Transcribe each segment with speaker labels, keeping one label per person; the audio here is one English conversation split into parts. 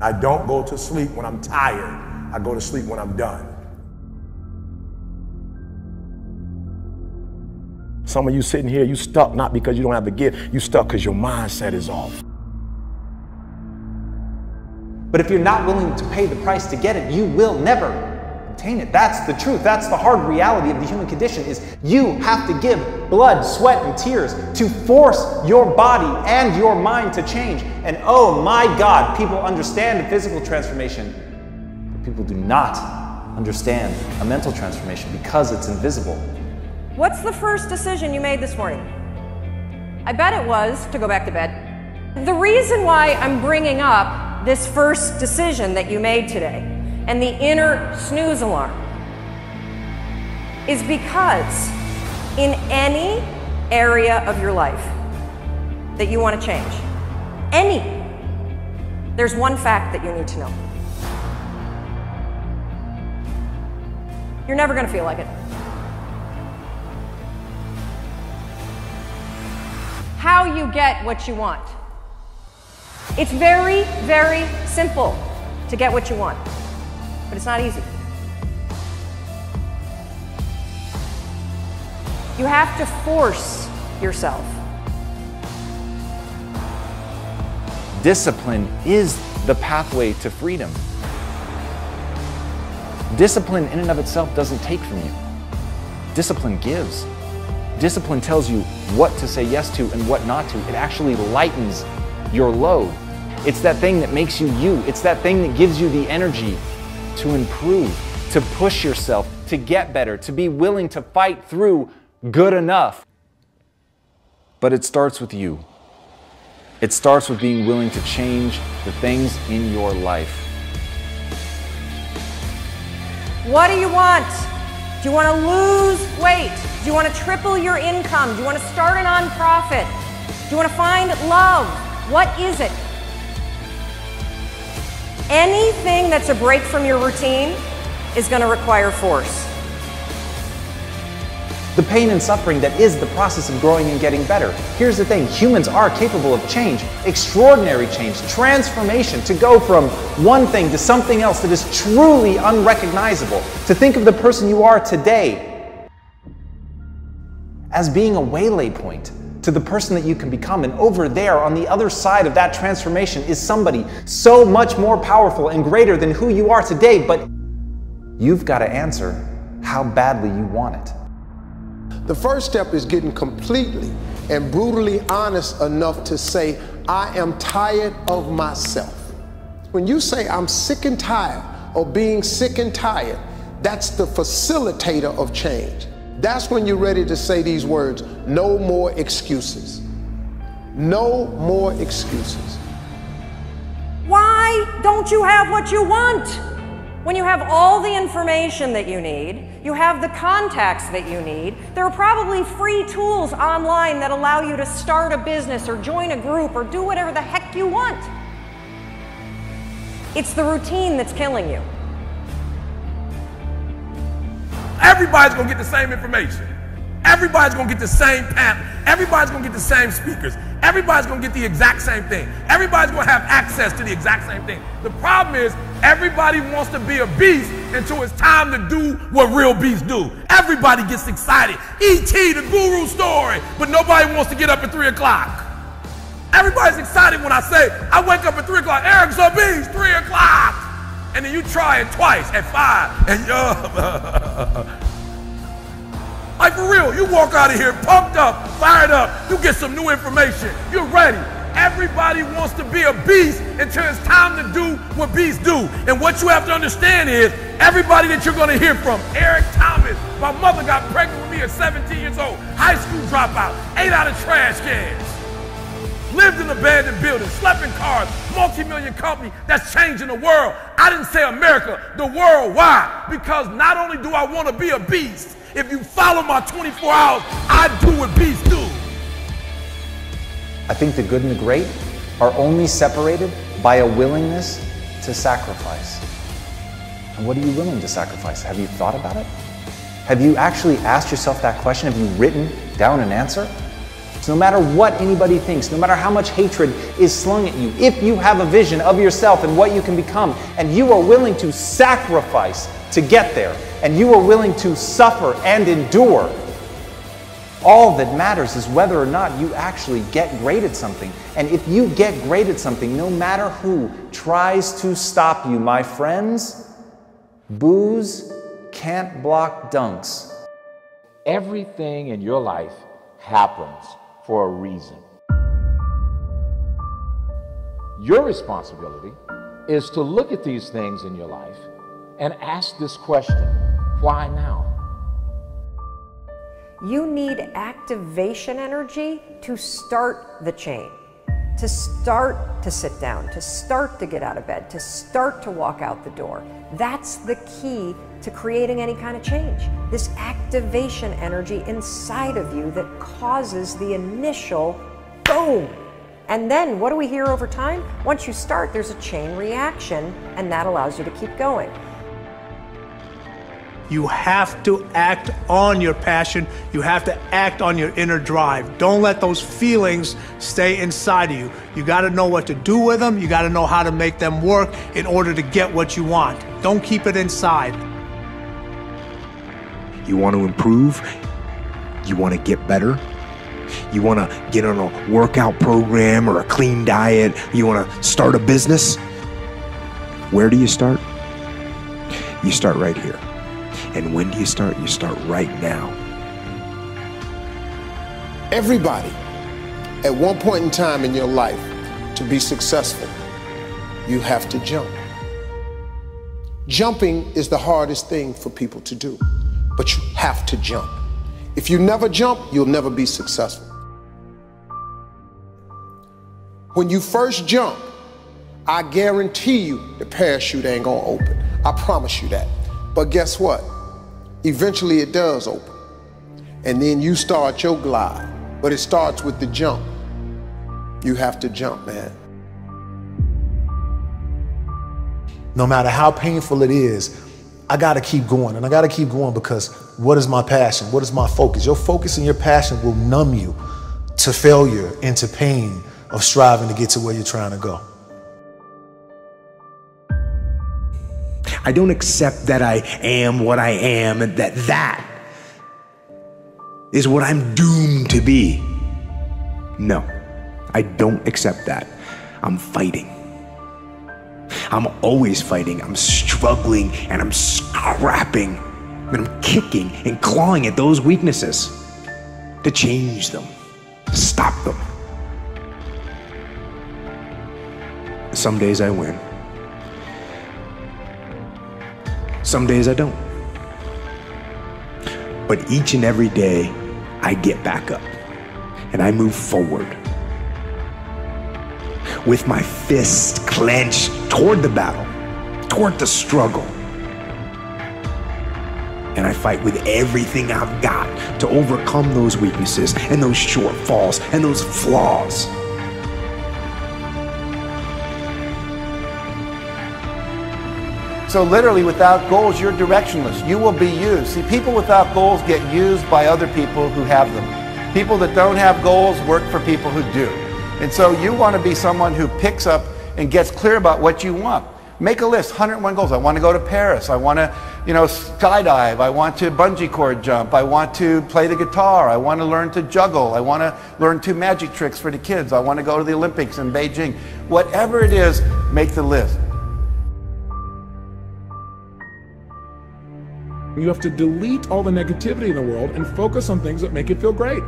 Speaker 1: I don't go to sleep when I'm tired. I go to sleep when I'm done. Some of you sitting here, you stuck not because you don't have the gift, you stuck because your mindset is off.
Speaker 2: But if you're not willing to pay the price to get it, you will never obtain it. That's the truth. That's the hard reality of the human condition, is you have to give blood, sweat, and tears to force your body and your mind to change. And oh my God, people understand physical transformation, but people do not understand a mental transformation because it's invisible.
Speaker 3: What's the first decision you made this morning? I bet it was to go back to bed. The reason why I'm bringing up this first decision that you made today and the inner snooze alarm is because in any area of your life that you want to change, there's one fact that you need to know. You're never going to feel like it. How you get what you want. It's very, very simple to get what you want, but it's not easy. You have to force yourself.
Speaker 2: Discipline is the pathway to freedom. Discipline in and of itself doesn't take from you. Discipline gives. Discipline tells you what to say yes to and what not to. It actually lightens your load. It's that thing that makes you you. It's that thing that gives you the energy to improve, to push yourself, to get better, to be willing to fight through good enough. But it starts with you. It starts with being willing to change the things in your life.
Speaker 3: What do you want? Do you want to lose weight? Do you want to triple your income? Do you want to start a nonprofit? Do you want to find love? What is it? Anything that's a break from your routine is going to require force.
Speaker 2: The pain and suffering that is the process of growing and getting better. Here's the thing, humans are capable of change, extraordinary change, transformation, to go from one thing to something else that is truly unrecognizable. To think of the person you are today as being a waylay point to the person that you can become. And over there, on the other side of that transformation, is somebody so much more powerful and greater than who you are today. But you've got to answer how badly you want it.
Speaker 4: The first step is getting completely and brutally honest enough to say, I am tired of myself. When you say I'm sick and tired of being sick and tired, that's the facilitator of change. That's when you're ready to say these words, no more excuses. No more excuses.
Speaker 3: Why don't you have what you want? When you have all the information that you need, you have the contacts that you need, there are probably free tools online that allow you to start a business or join a group or do whatever the heck you want. It's the routine that's killing you.
Speaker 1: Everybody's going to get the same information. Everybody's going to get the same panel. Everybody's going to get the same speakers. Everybody's going to get the exact same thing. Everybody's going to have access to the exact same thing. The problem is everybody wants to be a beast until it's time to do what real beasts do. Everybody gets excited. E.T., the guru story, but nobody wants to get up at 3 o'clock. Everybody's excited when I say, I wake up at 3 o'clock. Eric's a beast, 3 o'clock. And then you try it twice at 5. And like for real, you walk out of here pumped up, fired up, you get some new information, you're ready. Everybody wants to be a beast until it's time to do what beasts do. And what you have to understand is, everybody that you're gonna hear from, Eric Thomas, my mother got pregnant with me at 17 years old, high school dropout, ate out of trash cans, lived in abandoned buildings, slept in cars, multi-million company that's changing the world. I didn't say America, the world. Why? Because not only do I wanna be a beast, if you follow my 24 hours, I do what beasts do.
Speaker 2: I think the good and the great are only separated by a willingness to sacrifice. And what are you willing to sacrifice? Have you thought about it? Have you actually asked yourself that question? Have you written down an answer? So no matter what anybody thinks, no matter how much hatred is slung at you, if you have a vision of yourself and what you can become, and you are willing to sacrifice to get there, and you are willing to suffer and endure, all that matters is whether or not you actually get great at something. And if you get great at something, no matter who tries to stop you, my friends, booze can't block dunks.
Speaker 5: Everything in your life happens for a reason. Your responsibility is to look at these things in your life and ask this question: why now?
Speaker 3: You need activation energy to start the chain, to start to sit down, to start to get out of bed, to start to walk out the door. That's the key to creating any kind of change. This activation energy inside of you that causes the initial boom. And then what do we hear over time? Once you start, there's a chain reaction, and that allows you to keep going.
Speaker 6: You have to act on your passion. You have to act on your inner drive. Don't let those feelings stay inside of you. You got to know what to do with them. You got to know how to make them work in order to get what you want. Don't keep it inside.
Speaker 7: You want to improve? You want to get better? You want to get on a workout program or a clean diet? You want to start a business? Where do you start? You start right here. And when do you start? You start right now.
Speaker 4: Everybody, at one point in time in your life, to be successful, you have to jump. Jumping is the hardest thing for people to do, but you have to jump. If you never jump, you'll never be successful. When you first jump, I guarantee you the parachute ain't gonna open. I promise you that. But guess what? Eventually it does open. And then you start your glide. But it starts with the jump. You have to jump, man.
Speaker 8: No matter how painful it is, I gotta keep going. And I gotta keep going because what is my passion? What is my focus? Your focus and your passion will numb you to failure and to pain of striving to get to where you're trying to go.
Speaker 7: I don't accept that I am what I am and that is what I'm doomed to be. No, I don't accept that. I'm fighting. I'm always fighting. I'm struggling and I'm scrapping and I'm kicking and clawing at those weaknesses to change them, to stop them. Some days I win. Some days I don't. But each and every day, I get back up and I move forward with my fists clenched toward the battle, toward the struggle. And I fight with everything I've got to overcome those weaknesses and those shortfalls and those flaws.
Speaker 9: So literally, without goals, you're directionless. You will be used. See, people without goals get used by other people who have them. People that don't have goals work for people who do. And so you want to be someone who picks up and gets clear about what you want. Make a list, 101 goals. I want to go to Paris. I want to, skydive. I want to bungee cord jump. I want to play the guitar. I want to learn to juggle. I want to learn 2 magic tricks for the kids. I want to go to the Olympics in Beijing. Whatever it is, make the list.
Speaker 1: You have to delete all the negativity in the world and focus on things that make you feel great.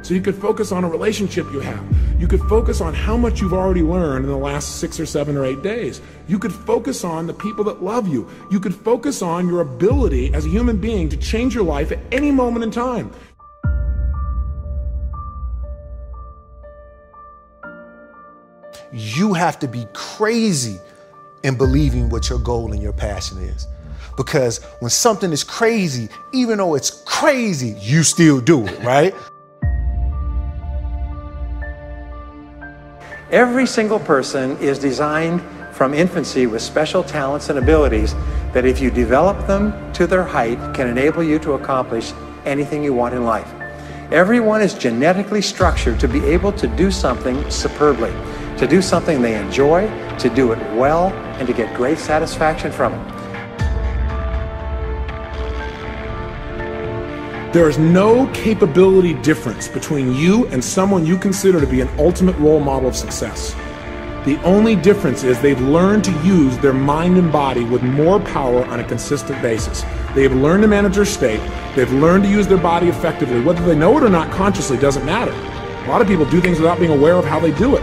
Speaker 1: So you could focus on a relationship you have. You could focus on how much you've already learned in the last 6 or 7 or 8 days. You could focus on the people that love you. You could focus on your ability as a human being to change your life at any moment in time.
Speaker 8: You have to be crazy in believing what your goal and your passion is. Because when something is crazy, even though it's crazy, you still do it, right?
Speaker 2: Every single person is designed from infancy with special talents and abilities that if you develop them to their height can enable you to accomplish anything you want in life. Everyone is genetically structured to be able to do something superbly, to do something they enjoy, to do it well, and to get great satisfaction from it.
Speaker 1: There is no capability difference between you and someone you consider to be an ultimate role model of success. The only difference is they've learned to use their mind and body with more power on a consistent basis. They have learned to manage their state. They've learned to use their body effectively. Whether they know it or not consciously doesn't matter. A lot of people do things without being aware of how they do it.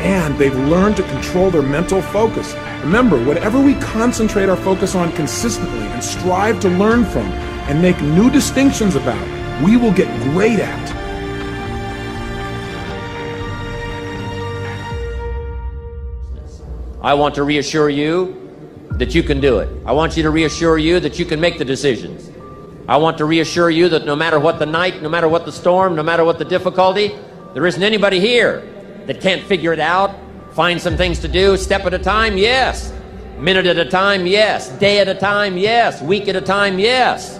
Speaker 1: And they've learned to control their mental focus. Remember, whatever we concentrate our focus on consistently and strive to learn from and make new distinctions about, we will get great at.
Speaker 10: I want to reassure you that you can do it. I want you to reassure you that you can make the decisions. I want to reassure you that no matter what the night, no matter what the storm, no matter what the difficulty, there isn't anybody here that can't figure it out, find some things to do, step at a time, yes. Minute at a time, yes. Day at a time, yes. Week at a time, yes.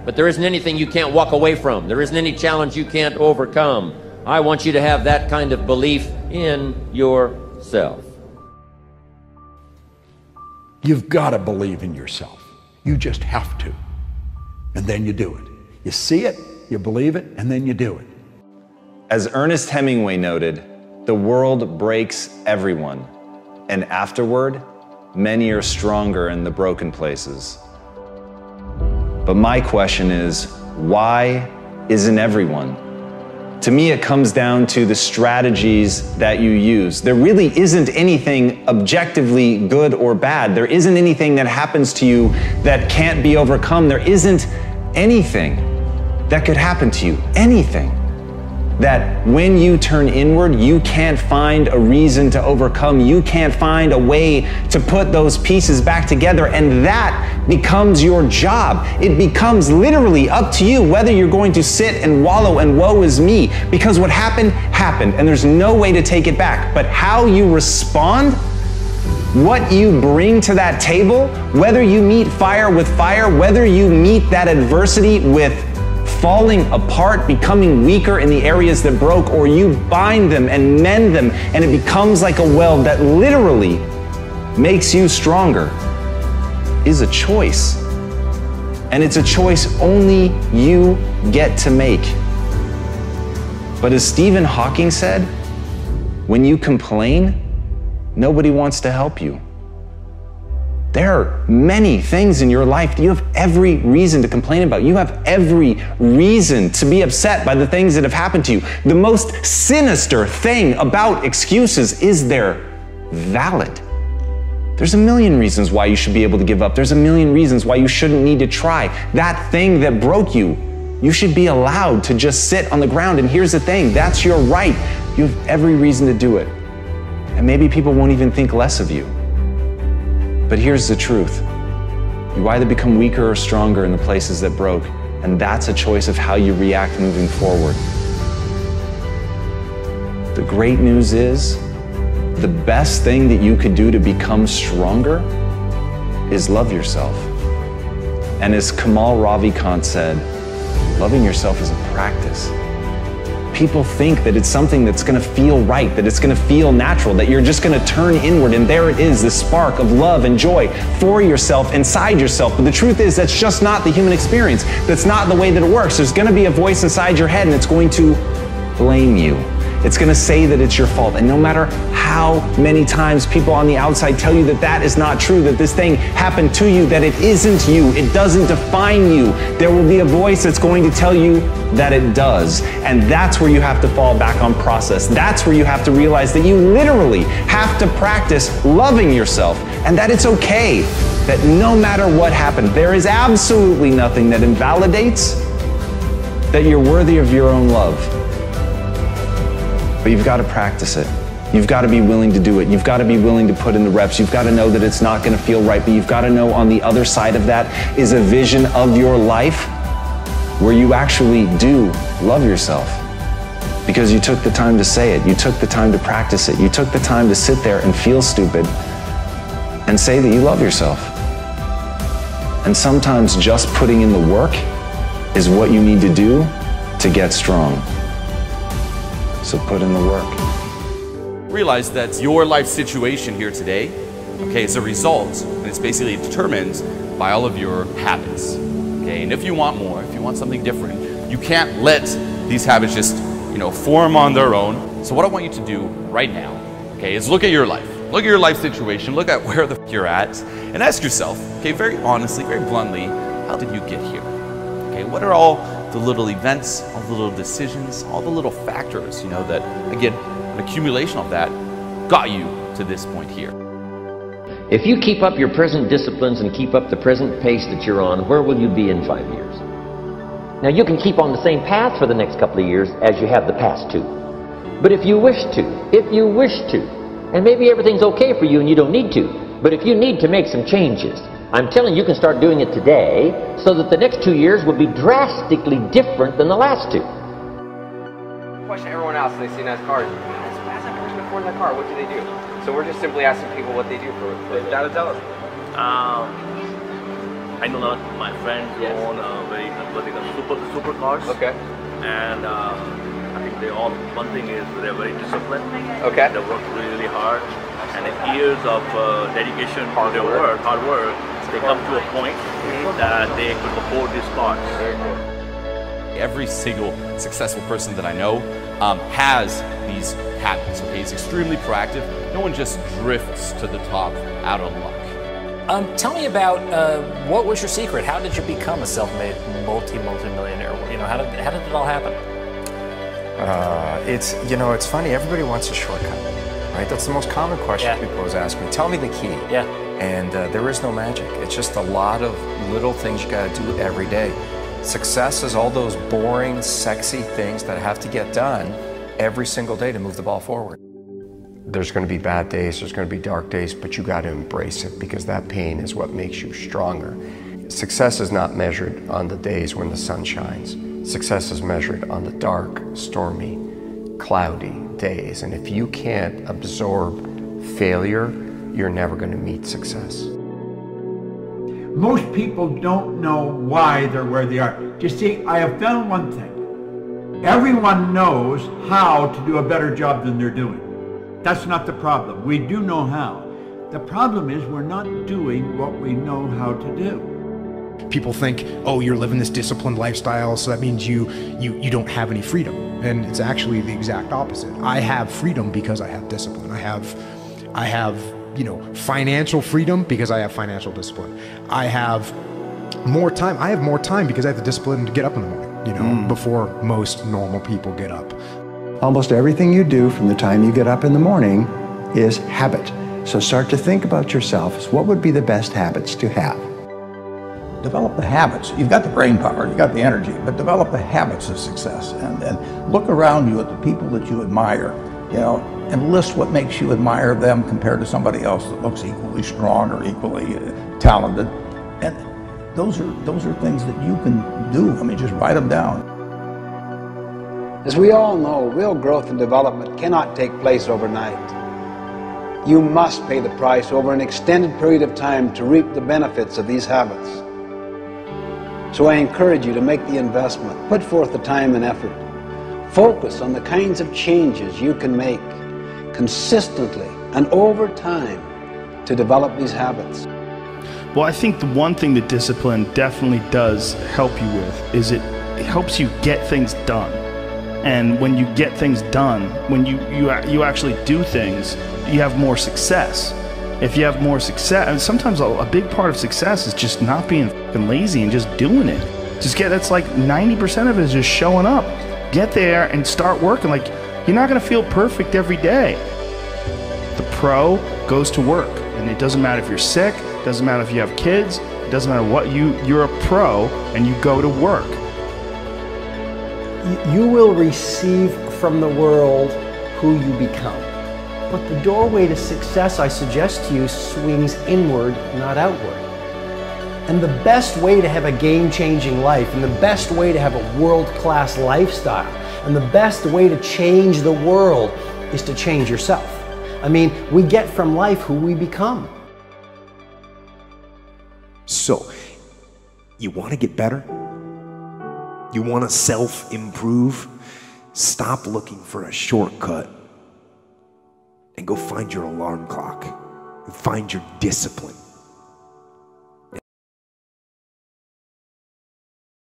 Speaker 10: But there isn't anything you can't walk away from. There isn't any challenge you can't overcome. I want you to have that kind of belief in yourself.
Speaker 11: You've got to believe in yourself. You just have to. And then you do it. You see it, you believe it, and then you do it.
Speaker 2: As Ernest Hemingway noted, the world breaks everyone, and afterward, many are stronger in the broken places. But my question is, why isn't everyone? To me, it comes down to the strategies that you use. There really isn't anything objectively good or bad. There isn't anything that happens to you that can't be overcome. There isn't anything that could happen to you, anything that when you turn inward, you can't find a reason to overcome. You can't find a way to put those pieces back together, and that becomes your job. It becomes literally up to you whether you're going to sit and wallow and woe is me, because what happened, happened, and there's no way to take it back. But how you respond, what you bring to that table, whether you meet fire with fire, whether you meet that adversity with falling apart, becoming weaker in the areas that broke, or you bind them and mend them, and it becomes like a weld that literally makes you stronger, is a choice. And it's a choice only you get to make. But as Stephen Hawking said, when you complain, nobody wants to help you. There are many things in your life that you have every reason to complain about. You have every reason to be upset by the things that have happened to you. The most sinister thing about excuses is they're valid. There's a million reasons why you should be able to give up. There's a million reasons why you shouldn't need to try. That thing that broke you, you should be allowed to just sit on the ground. And here's the thing, that's your right. You have every reason to do it. And maybe people won't even think less of you. But here's the truth. You either become weaker or stronger in the places that broke, and that's a choice of how you react moving forward. The great news is, the best thing that you could do to become stronger is love yourself. And as Kamal Ravikant said, loving yourself is a practice. People think that it's something that's going to feel right, that it's going to feel natural, that you're just going to turn inward and there it is, this spark of love and joy for yourself, inside yourself. But the truth is, that's just not the human experience. That's not the way that it works. There's going to be a voice inside your head and it's going to blame you. It's going to say that it's your fault. And no matter how many times people on the outside tell you that that is not true, that this thing happened to you, that it isn't you, it doesn't define you, there will be a voice that's going to tell you that it does. And that's where you have to fall back on process. That's where you have to realize that you literally have to practice loving yourself, and that it's okay, that no matter what happened, there is absolutely nothing that invalidates that you're worthy of your own love. But you've got to practice it. You've got to be willing to do it. You've got to be willing to put in the reps. You've got to know that it's not going to feel right, but you've got to know on the other side of that is a vision of your life where you actually do love yourself. Because you took the time to say it. You took the time to practice it. You took the time to sit there and feel stupid and say that you love yourself. And sometimes just putting in the work is what you need to do to get strong. So put in the work.
Speaker 12: Realize that your life situation here today, okay, is a result, and it's basically determined by all of your habits. Okay, and if you want more, if you want something different, you can't let these habits just, form on their own. So what I want you to do right now, okay, is look at your life. Look at your life situation, look at where the f you're at, and ask yourself, okay, very honestly, very bluntly, how did you get here? Okay, what are all the little events, all the little decisions, all the little factors, that, again, an accumulation of that got you to this point here.
Speaker 10: If you keep up your present disciplines and keep up the present pace that you're on, where will you be in 5 years? Now you can keep on the same path for the next couple of years as you have the past two. But if you wish to, and maybe everything's okay for you and you don't need to, but if you need to make some changes, I'm telling you can start doing it today so that the next 2 years will be drastically different than the last two.
Speaker 13: Question everyone else, they see nice cars. Why is that person affording that car? What do they do? So we're just simply asking people what they do for a living. Tell us.
Speaker 14: I know a lot of my friends own very supercars. Okay. And I think one thing is they're very disciplined. Okay. They work really hard. And in years of dedication to their work, hard work, they come to a point that they could afford these cars. Very cool.
Speaker 12: Every single successful person that I know has these habits. Okay, he's extremely proactive. No one just drifts to the top out of luck.
Speaker 15: Tell me about what was your secret? How did you become a self-made multi-millionaire? How did it all happen?
Speaker 16: It's funny. Everybody wants a shortcut, right? That's the most common question people always ask me. Tell me the key. Yeah. And there is no magic. It's just a lot of little things you got to do every day. Success is all those boring, sexy things that have to get done every single day to move the ball forward. There's going to be bad days, there's going to be dark days, but you got to embrace it because that pain is what makes you stronger. Success is not measured on the days when the sun shines. Success is measured on the dark, stormy, cloudy days. And if you can't absorb failure, you're never going to meet success.
Speaker 17: Most people don't know why they're where they are. You see, I have found one thing. Everyone knows how to do a better job than they're doing. That's not the problem. We do know how. The problem is we're not doing what we know how to do.
Speaker 7: People think, oh, you're living this disciplined lifestyle, so that means you don't have any freedom. And it's actually the exact opposite. I have freedom because I have discipline. I have financial freedom because I have financial discipline. I have more time. I have more time because I have the discipline to get up in the morning, before most normal people get up.
Speaker 18: Almost everything you do from the time you get up in the morning is habit. So start to think about yourself as what would be the best habits to have.
Speaker 11: Develop the habits. You've got the brain power, you've got the energy, but develop the habits of success and look around you at the people that you admire, and list what makes you admire them compared to somebody else that looks equally strong or equally talented. And those are things that you can do. I mean, just write them down.
Speaker 19: As we all know, real growth and development cannot take place overnight. You must pay the price over an extended period of time to reap the benefits of these habits. So I encourage you to make the investment, put forth the time and effort. Focus on the kinds of changes you can make consistently and over time to develop these habits.
Speaker 20: Well, I think the one thing that discipline definitely does help you with is it helps you get things done. And when you get things done, when you actually do things, you have more success. If you have more success, and sometimes a big part of success is just not being fucking lazy and just doing it. That's like 90% of it is just showing up. Get there and start working. Like, you're not gonna feel perfect every day. The pro goes to work, and it doesn't matter if you're sick, it doesn't matter if you have kids, it doesn't matter what, you're a pro and you go to work.
Speaker 21: You will receive from the world who you become. But the doorway to success, I suggest to you, swings inward, not outward. And the best way to have a game-changing life, and the best way to have a world-class lifestyle, and the best way to change the world is to change yourself. I mean, we get from life who we become.
Speaker 7: So, you want to get better? You want to self-improve? Stop looking for a shortcut and go find your alarm clock and find your discipline.